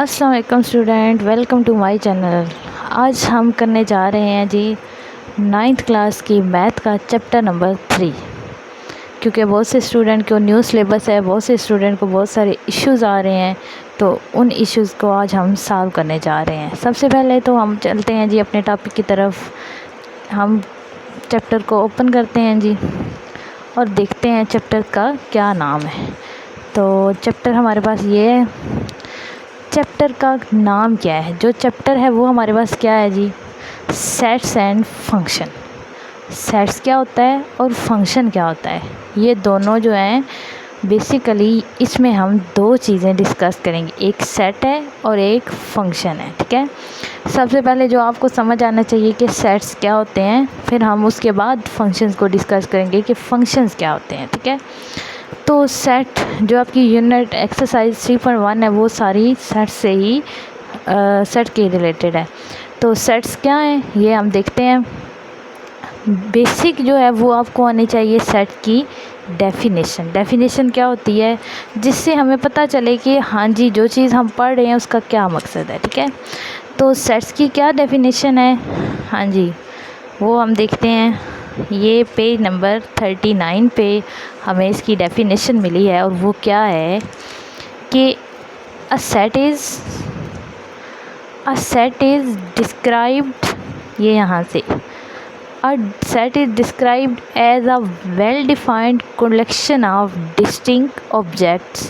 अस्सलाम वालेकुम student, welcome to my channel. आज हम करने जा रहे हैं जी 9th क्लास की मैथ का चैप्टर नंबर 3। क्योंकि बहुत से स्टूडेंट को न्यू सिलेबस है, बहुत से स्टूडेंट को बहुत सारे इश्यूज़ आ रहे हैं, तो उन इश्यूज़ को आज हम सॉल्व करने जा रहे हैं। सबसे पहले तो हम चलते हैं जी अपने टॉपिक की तरफ। हम चैप्टर को ओपन करते हैं जी और देखते हैं चैप्टर का क्या नाम है। तो चैप्टर हमारे पास ये है। चैप्टर का नाम क्या है? जो चैप्टर है वो हमारे पास क्या है जी? Sets and function. सेट्स क्या होता है और फंक्शन क्या होता है, ये दोनों जो हैं बेसिकली इसमें हम दो चीज़ें डिस्कस करेंगे, एक सेट है और एक फंक्शन है। ठीक है, सबसे पहले जो आपको समझ आना चाहिए कि सेट्स क्या होते हैं, फिर हम उसके बाद फंक्शंस को डिस्कस करेंगे कि फंक्शंस क्या होते हैं। ठीक है, तो सेट जो आपकी यूनिट एक्सरसाइज 3.1 है वो सारी सेट से ही सेट के रिलेटेड है। तो सेट्स क्या हैं ये हम देखते हैं। बेसिक जो है वो आपको आनी चाहिए सेट की डेफिनेशन क्या होती है, जिससे हमें पता चले कि हाँ जी जो चीज़ हम पढ़ रहे हैं उसका क्या मकसद है। ठीक है, तो सेट्स की क्या डेफिनेशन है, हाँ जी वो हम देखते हैं। ये पेज नंबर 39 पे हमें इसकी डेफिनेशन मिली है और वो क्या है कि अ सेट इज़ डिस्क्राइब्ड, ये यहाँ से A set is described as a well-defined collection of distinct objects,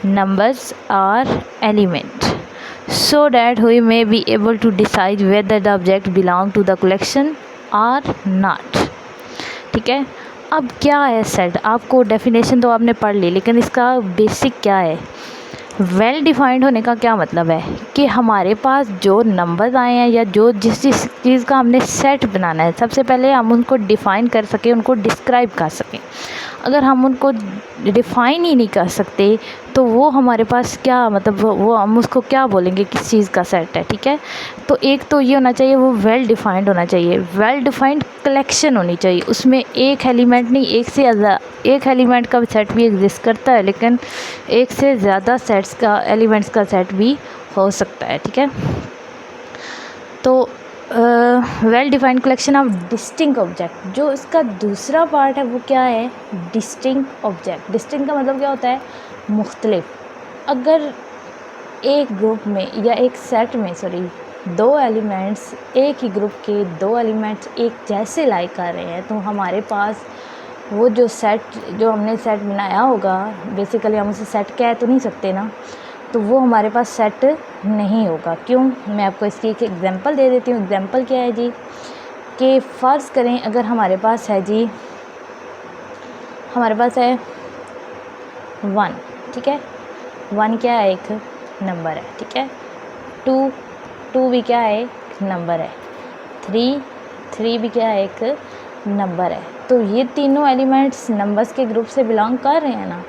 numbers or elements, so that we may be able to decide whether the object belong to the collection or not. ठीक है, अब क्या है set? आपको definition तो आपने पढ़ ली, लेकिन इसका बेसिक क्या है? वेल डिफाइंड होने का क्या मतलब है कि हमारे पास जो नंबर्स आए हैं या जो जिस चीज़ का हमने सेट बनाना है, सबसे पहले हम उनको डिफ़ाइन कर सकें, उनको डिस्क्राइब कर सकें। अगर हम उनको डिफ़ाइन ही नहीं कर सकते तो वो हमारे पास क्या मतलब वो हम उसको क्या बोलेंगे किस चीज़ का सेट है। ठीक है, तो एक तो ये होना चाहिए, वो वेल डिफाइंड होना चाहिए। वेल डिफाइंड कलेक्शन होनी चाहिए, उसमें एक एलिमेंट नहीं, एक एलिमेंट का सेट भी एग्जिस्ट करता है, लेकिन एक से ज़्यादा सेट्स का एलिमेंट्स का सेट भी हो सकता है। ठीक है, तो well defined collection of distinct object, जो इसका दूसरा पार्ट है वो क्या है? Distinct object. डिस्टिंक्ट का मतलब क्या होता है? मुख्तलिफ। अगर एक ग्रुप में या एक सेट में दो एलिमेंट्स, एक ही ग्रुप के दो एलिमेंट्स एक जैसे लाइक कर रहे हैं, तो हमारे पास वो जो हमने सेट बनाया होगा, बेसिकली हम उसे सेट कह तो नहीं सकते ना, तो वो हमारे पास सेट नहीं होगा। क्यों? मैं आपको इसकी एक एग्जांपल दे देती हूँ। एग्जांपल क्या है जी कि फ़र्ज़ करें अगर हमारे पास है 1। ठीक है, 1 क्या है? एक नंबर है। ठीक है, 2 भी क्या है? एक नंबर है। 3 भी क्या है? एक नंबर है। तो ये तीनों एलिमेंट्स नंबर्स के ग्रुप से बिलोंग कर रहे हैं ना।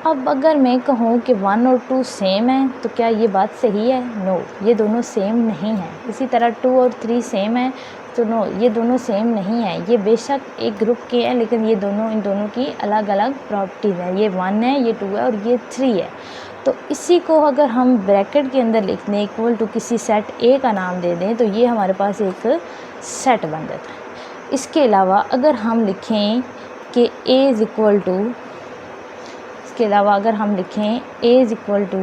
अब अगर मैं कहूँ कि 1 और 2 सेम है, तो क्या ये बात सही है? नो, ये दोनों सेम नहीं है। इसी तरह 2 और 3 सेम है, तो नो, ये दोनों सेम नहीं है। ये बेशक एक ग्रुप के हैं, लेकिन ये दोनों इन दोनों की अलग अलग प्रॉपर्टीज़ हैं। ये 1 है, ये 2 है और ये 3 है। तो इसी को अगर हम ब्रैकेट के अंदर लिख दें, इक्वल टू किसी सेट ए का नाम दे दें, तो ये हमारे पास एक सेट बन जाता है। इसके अलावा अगर हम लिखें कि ए इज़ इक्वल टू, इसके अलावा अगर हम लिखें ए इज़ इक्वल टू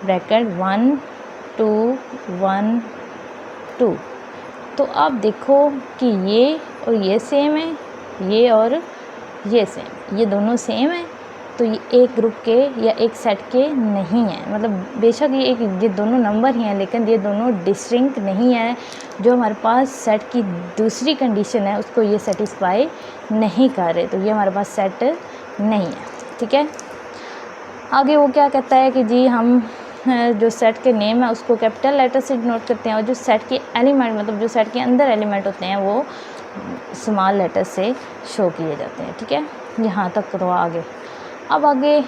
ब्रैकेट 1 2 1 2, तो आप देखो कि ये और ये सेम है, ये और ये सेम, ये दोनों सेम है, तो ये एक ग्रुप के या एक सेट के नहीं है। मतलब बेशक ये दोनों नंबर ही हैं, लेकिन ये दोनों डिस्टिंक्ट नहीं है। जो हमारे पास सेट की दूसरी कंडीशन है उसको ये सेटिस्फाई नहीं कर रहे, तो ये हमारे पास सेट नहीं है। ठीक है, आगे वो क्या कहता है कि जी हम जो सेट के नेम है उसको कैपिटल लेटर से डिनोट करते हैं, और जो सेट के एलिमेंट मतलब जो सेट के अंदर एलिमेंट होते हैं वो स्मॉल लेटर से शो किए जाते हैं। ठीक है, यहाँ तक तो आगे। अब आगे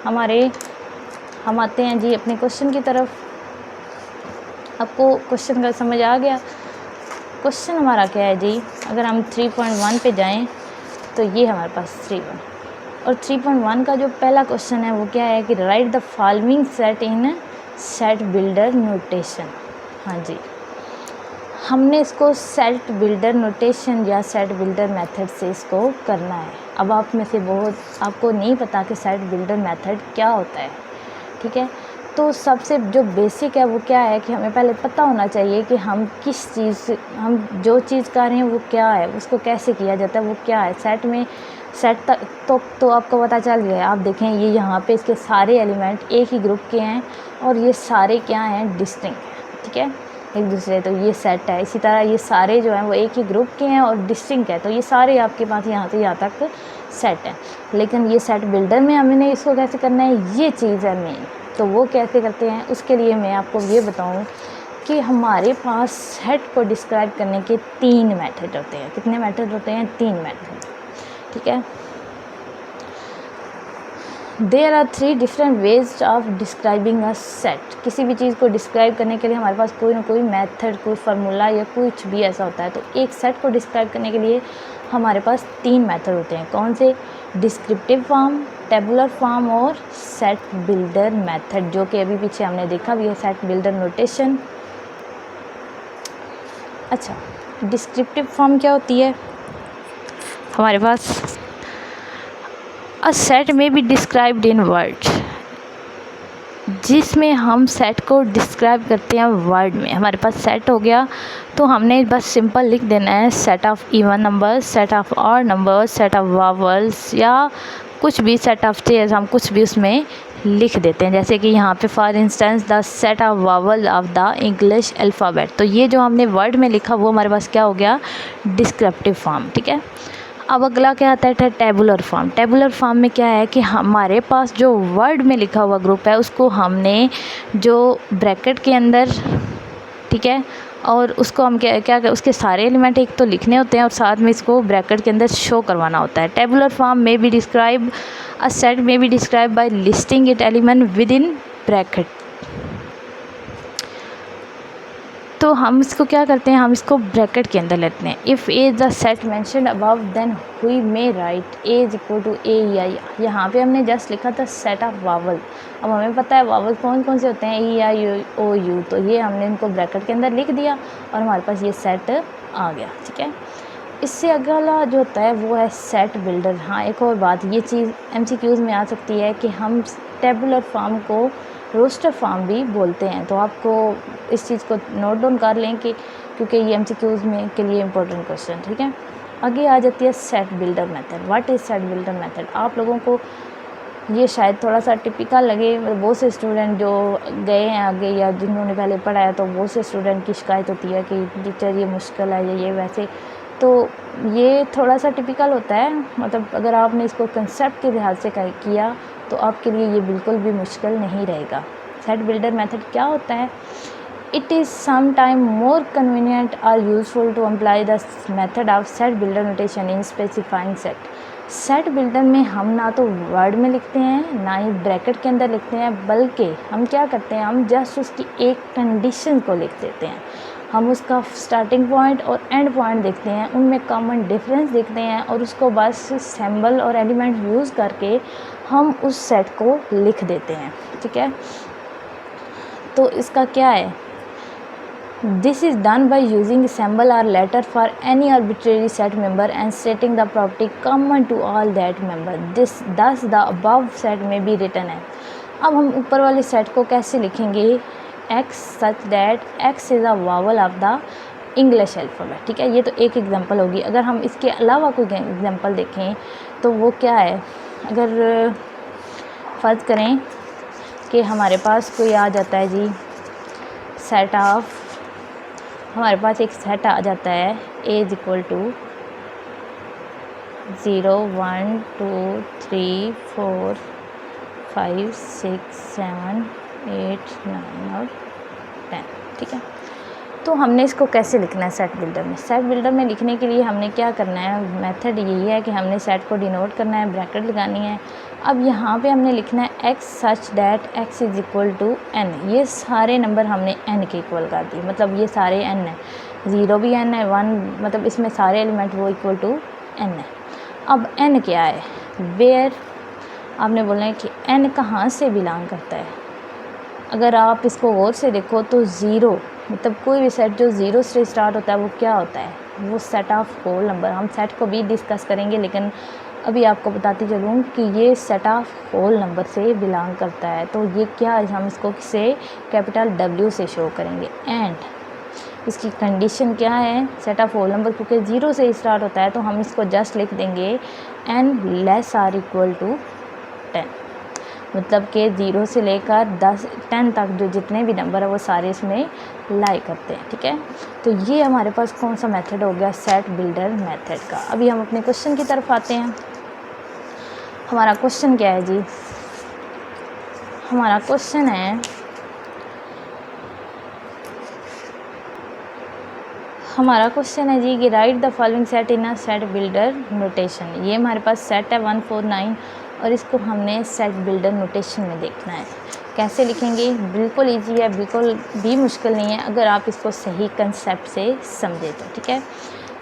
हम आते हैं जी अपने क्वेश्चन की तरफ। आपको क्वेश्चन का समझ आ गया? क्वेश्चन हमारा क्या है जी? अगर हम 3.1 पे जाएं तो ये हमारे पास 3.1 और 3.1 का जो पहला क्वेश्चन है वो क्या है कि right the following set in set builder notation. हाँ जी, हमने इसको सेट बिल्डर नोटेशन या सेट बिल्डर मेथड से इसको करना है। अब आप में से बहुत आपको नहीं पता कि सेट बिल्डर मेथड क्या होता है, ठीक है। तो सबसे जो बेसिक है वो क्या है कि हमें पहले पता होना चाहिए कि हम जो चीज़ कर रहे हैं वो क्या है, उसको कैसे किया जाता है, वो क्या है। सेट तक तो आपको पता चल गया है। आप देखें ये यहाँ पे इसके सारे एलिमेंट एक ही ग्रुप के हैं और ये सारे क्या हैं, डिस्टिंक्ट हैं, ठीक है, एक दूसरे। तो ये सेट है। इसी तरह ये सारे जो हैं वो एक ही ग्रुप के हैं और डिस्टिंक्ट है। तो ये सारे आपके पास यहाँ से यहाँ तक सेट है। लेकिन ये सेट बिल्डर में हमने इसको कैसे करना है, ये चीज़ है मेन। तो वो कैसे करते हैं, उसके लिए मैं आपको ये बताऊँ कि हमारे पास सेट को डिस्क्राइब करने के 3 मेथड होते हैं। कितने मेथड होते हैं, 3 मेथड, ठीक है। There are 3 different ways of describing a set. किसी भी चीज़ को डिस्क्राइब करने के लिए हमारे पास कोई ना कोई मेथड, कोई फार्मूला या कुछ भी ऐसा होता है। तो एक सेट को डिस्क्राइब करने के लिए हमारे पास 3 मेथड होते हैं। कौन से, डिस्क्रिप्टिव फॉर्म, टेबुलर फॉर्म और सेट बिल्डर मेथड, जो कि अभी पीछे हमने देखा भी है, सेट बिल्डर नोटेशन। अच्छा, डिस्क्रिप्टिव फॉर्म क्या होती है, हमारे पास अ सेट में बी डिस्क्राइब्ड इन वर्ड, जिसमें हम सेट को डिस्क्राइब करते हैं वर्ड में। हमारे पास सेट हो गया तो हमने बस सिंपल लिख देना है set of even numbers, set of odd numbers, set of vowels या कुछ भी सेट ऑफ चेयर्स, हम कुछ भी उसमें लिख देते हैं। जैसे कि यहाँ पे for instance the set of vowel of the English alphabet. तो ये जो हमने वर्ड में लिखा वो हमारे पास क्या हो गया, डिस्क्रिप्टिव फॉर्म, ठीक है। अब अगला क्या आता है, टेबुलर फॉर्म। टेबुलर फॉर्म में क्या है कि हमारे पास जो वर्ड में लिखा हुआ ग्रुप है उसको हमने जो ब्रैकेट के अंदर, ठीक है, और उसको हम क्या उसके सारे एलिमेंट एक तो लिखने होते हैं और साथ में इसको ब्रैकेट के अंदर शो करवाना होता है। टेबुलर फॉर्म में बी डिस्क्राइब अ सेट में be describe by listing it element with in bracket. तो हम इसको क्या करते हैं, हम इसको ब्रैकेट के अंदर लेते हैं। If A is the set mentioned above then we may write A is equal to A E I. यहाँ पे हमने जस्ट लिखा था सेट ऑफ वावल। अब हमें पता है वावल कौन कौन से होते हैं, ई आई ओ यू। तो ये हमने इनको ब्रैकेट के अंदर लिख दिया और हमारे पास ये सेट आ गया, ठीक है। इससे अगला जो होता है वो है सेट बिल्डर। हाँ, एक और बात, ये चीज़ MCQs में आ सकती है कि हम टेबुलर फॉर्म को रोस्टर फॉर्म भी बोलते हैं। तो आपको इस चीज़ को नोट डाउन कर लें कि क्योंकि ये MCQs में के लिए इम्पोर्टेंट क्वेश्चन, ठीक है। आगे आ जाती है set builder method. What is set builder method. आप लोगों को ये शायद थोड़ा सा टिपिकल लगे, मतलब बहुत से स्टूडेंट जो गए हैं आगे या जिन्होंने पहले पढ़ा है, तो बहुत से स्टूडेंट की शिकायत होती है कि टीचर ये मुश्किल है ये वैसे। तो ये थोड़ा सा टिपिकल होता है, मतलब अगर आपने इसको कंसेप्ट के लिहाज से किया तो आपके लिए ये बिल्कुल भी मुश्किल नहीं रहेगा। सेट बिल्डर मेथड क्या होता है, it is some time more convenient और useful to apply the method of set builder notation in specifying set. Set builder में हम ना तो वर्ड में लिखते हैं ना ही ब्रैकेट के अंदर लिखते हैं, बल्कि हम क्या करते हैं, हम जस्ट उसकी एक कंडीशन को लिख देते हैं। हम उसका स्टार्टिंग पॉइंट और एंड पॉइंट देखते हैं, उनमें कॉमन डिफरेंस देखते हैं और उसको बस सिंबल और एलिमेंट यूज़ करके हम उस सेट को लिख देते हैं, ठीक है। तो इसका क्या है, this is done by using symbol और letter for any arbitrary set member and setting the property common to all that member, this thus the above set में बी रिटन है। अब हम ऊपर वाले सेट को कैसे लिखेंगे, x such that x is a vowel of the English alphabet, ठीक है। ये तो एक एग्जांपल होगी। अगर हम इसके अलावा कोई एग्जांपल देखें तो वो क्या है, अगर फ़र्ज़ करें कि हमारे पास कोई आ जाता है जी सेट ऑफ, हमारे पास एक सेट आ जाता है a इज इक्वल टू 0 1 2 3 4 5 6 7 8 9 और 10, ठीक है। तो हमने इसको कैसे लिखना है सेट बिल्डर में। सेट बिल्डर में लिखने के लिए हमने क्या करना है, मेथड यही है कि हमने सेट को डिनोट करना है, ब्रैकेट लगानी है। अब यहाँ पे हमने लिखना है x such that x is equal to n। ये सारे नंबर हमने n के इक्वल कर दिए, मतलब ये सारे n है, 0 भी n है, 1 मतलब इसमें सारे एलिमेंट वो इक्वल टू n है। अब n क्या है, वेयर आपने बोलना है कि n कहाँ से बिलोंग करता है। अगर आप इसको गौर से देखो तो ज़ीरो मतलब कोई भी सेट जो ज़ीरो से स्टार्ट होता है वो क्या होता है, वो सेट ऑफ होल नंबर। हम सेट को भी डिस्कस करेंगे, लेकिन अभी आपको बताती चलूँ कि ये सेट ऑफ होल नंबर से बिलोंग करता है। तो ये क्या है, हम इसको किसे कैपिटल W से शो करेंगे। एंड इसकी कंडीशन क्या है, सेट ऑफ होल नंबर क्योंकि ज़ीरो से स्टार्ट होता है तो हम इसको जस्ट लिख देंगे n less or equal to 10। मतलब कि 0 से लेकर 10 तक जो जितने भी नंबर है वो सारे इसमें लाई करते हैं। ठीक है, तो ये हमारे पास कौन सा मेथड हो गया, सेट बिल्डर मेथड का। अभी हम अपने क्वेश्चन की तरफ आते हैं। हमारा क्वेश्चन क्या है जी, हमारा क्वेश्चन है जी कि right the following set in a set builder notation. ये हमारे पास सेट है 149 और इसको हमने सेट बिल्डर नोटेशन में देखना है। कैसे लिखेंगे, बिल्कुल इजी है, बिल्कुल भी मुश्किल नहीं है अगर आप इसको सही कंसेप्ट से समझे तो। ठीक है,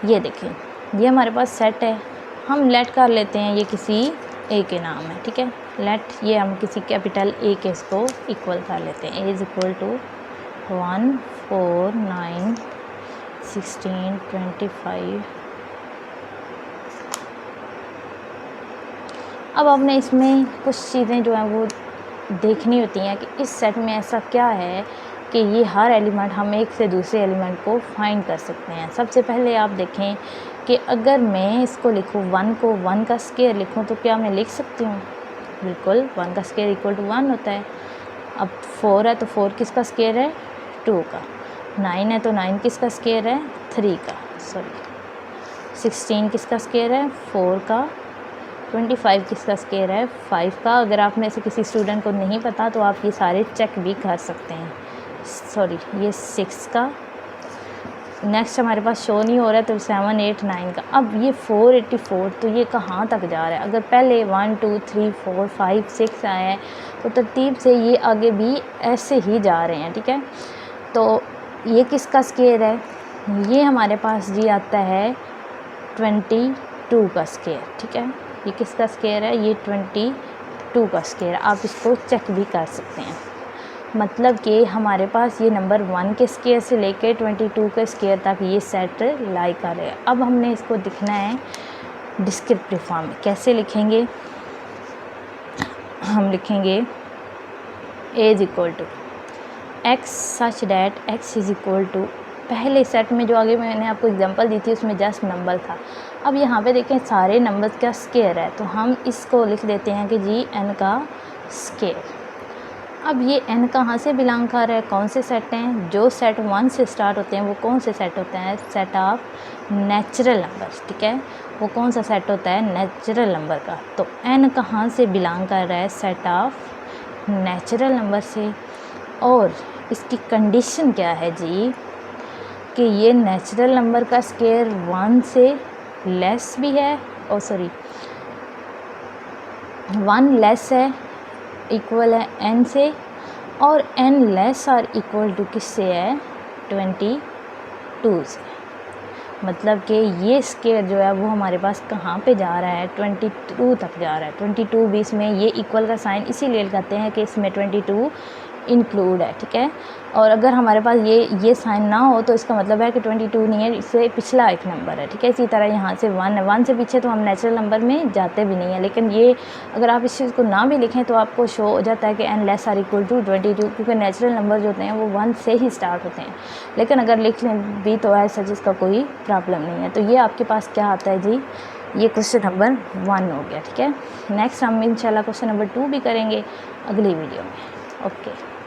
ये देखें, ये हमारे पास सेट है, हम लेट कर लेते हैं ये किसी ए के नाम है। ठीक है, लेट ये हम किसी कैपिटल ए के इसको इक्वल कर लेते हैं। A is equal to 1 4 9 16 25। अब आपने इसमें कुछ चीज़ें जो हैं वो देखनी होती हैं कि इस सेट में ऐसा क्या है कि ये हर एलिमेंट हम एक से दूसरे एलिमेंट को फाइंड कर सकते हैं। सबसे पहले आप देखें कि अगर मैं इसको लिखूँ 1 को 1 का स्क्वायर लिखूँ तो क्या मैं लिख सकती हूँ, बिल्कुल 1 का स्क्वायर इक्वल टू 1 होता है। अब 4 है तो 4 किसका स्क्वायर है, 2 का। 9 है तो 9 किसका स्क्वायर है, 3 का, सॉरी 16 किसका स्क्वायर है, 4 का। 25 किसका स्क्वायर है, 5 का। अगर आप में से किसी स्टूडेंट को नहीं पता तो आप ये सारे चेक भी कर सकते हैं। सॉरी ये 6 का। नेक्स्ट हमारे पास शो नहीं हो रहा है तो 7 8 9 का। अब ये 484 तो ये कहाँ तक जा रहा है, अगर पहले 1 2 3 4 5 6 आए हैं तो तरतीब से ये आगे भी ऐसे ही जा रहे हैं। ठीक है, तो ये किसका स्क्वायर है, ये हमारे पास जी आता है 22 का स्क्वायर। ठीक है, ये किसका स्क्वायर है, ये 22 का स्क्वायर। आप इसको चेक भी कर सकते हैं। मतलब कि हमारे पास ये नंबर 1 के स्क्वायर से लेके 22 के स्क्वायर तक ये सेट लाई कर रहे हैं। अब हमने इसको दिखना है डिस्क्रिप्टिव फॉर्म में। कैसे लिखेंगे, हम लिखेंगे A is equal to x such that x is equal to, पहले सेट में जो आगे मैंने आपको एग्जांपल दी थी उसमें जस्ट नंबर था। अब यहाँ पे देखें सारे नंबर्स का स्क्वायर है तो हम इसको लिख देते हैं कि जी n का स्क्वायर। अब ये n कहाँ से बिलोंग कर रहा है, कौन से सेट हैं, जो सेट 1 से स्टार्ट होते हैं वो कौन से सेट होते हैं, सेट ऑफ नेचुरल नंबर। ठीक है, वो कौन सा सेट होता है, नेचुरल नंबर का। तो n कहाँ से बिलोंग कर रहा है, सेट ऑफ नेचुरल नंबर से। और इसकी कंडीशन क्या है जी कि ये नेचुरल नंबर का स्क्वायर 1 से लेस भी है, और सॉरी 1 लेस है, इक्वल है n से, और n लेस और इक्वल टू किससे है, 22 से। मतलब कि ये स्क्वायर जो है वो हमारे पास कहाँ पे जा रहा है, 22 तक जा रहा है। 22 बीच में ये इक्वल का साइन इसीलिए लगाते हैं कि इसमें 22 इंक्लूड है। ठीक है, और अगर हमारे पास ये साइन ना हो तो इसका मतलब है कि 22 नहीं है, इससे पिछला एक नंबर है। ठीक है, इसी तरह यहाँ से 1 है, 1 से पीछे तो हम नेचुरल नंबर में जाते भी नहीं है। लेकिन ये अगर आप इस चीज़ को ना भी लिखें तो आपको शो हो जाता है कि n less or equal to 22, क्योंकि नेचुरल नंबर जो होते हैं वो 1 से ही स्टार्ट होते हैं। लेकिन अगर लिख लें भी तो ऐसा जिसका कोई प्रॉब्लम नहीं है। तो ये आपके पास क्या आता है जी, ये क्वेश्चन नंबर 1 हो गया। ठीक है, नेक्स्ट हम इंशाल्लाह क्वेश्चन नंबर 2 भी करेंगे अगली वीडियो में। ओके।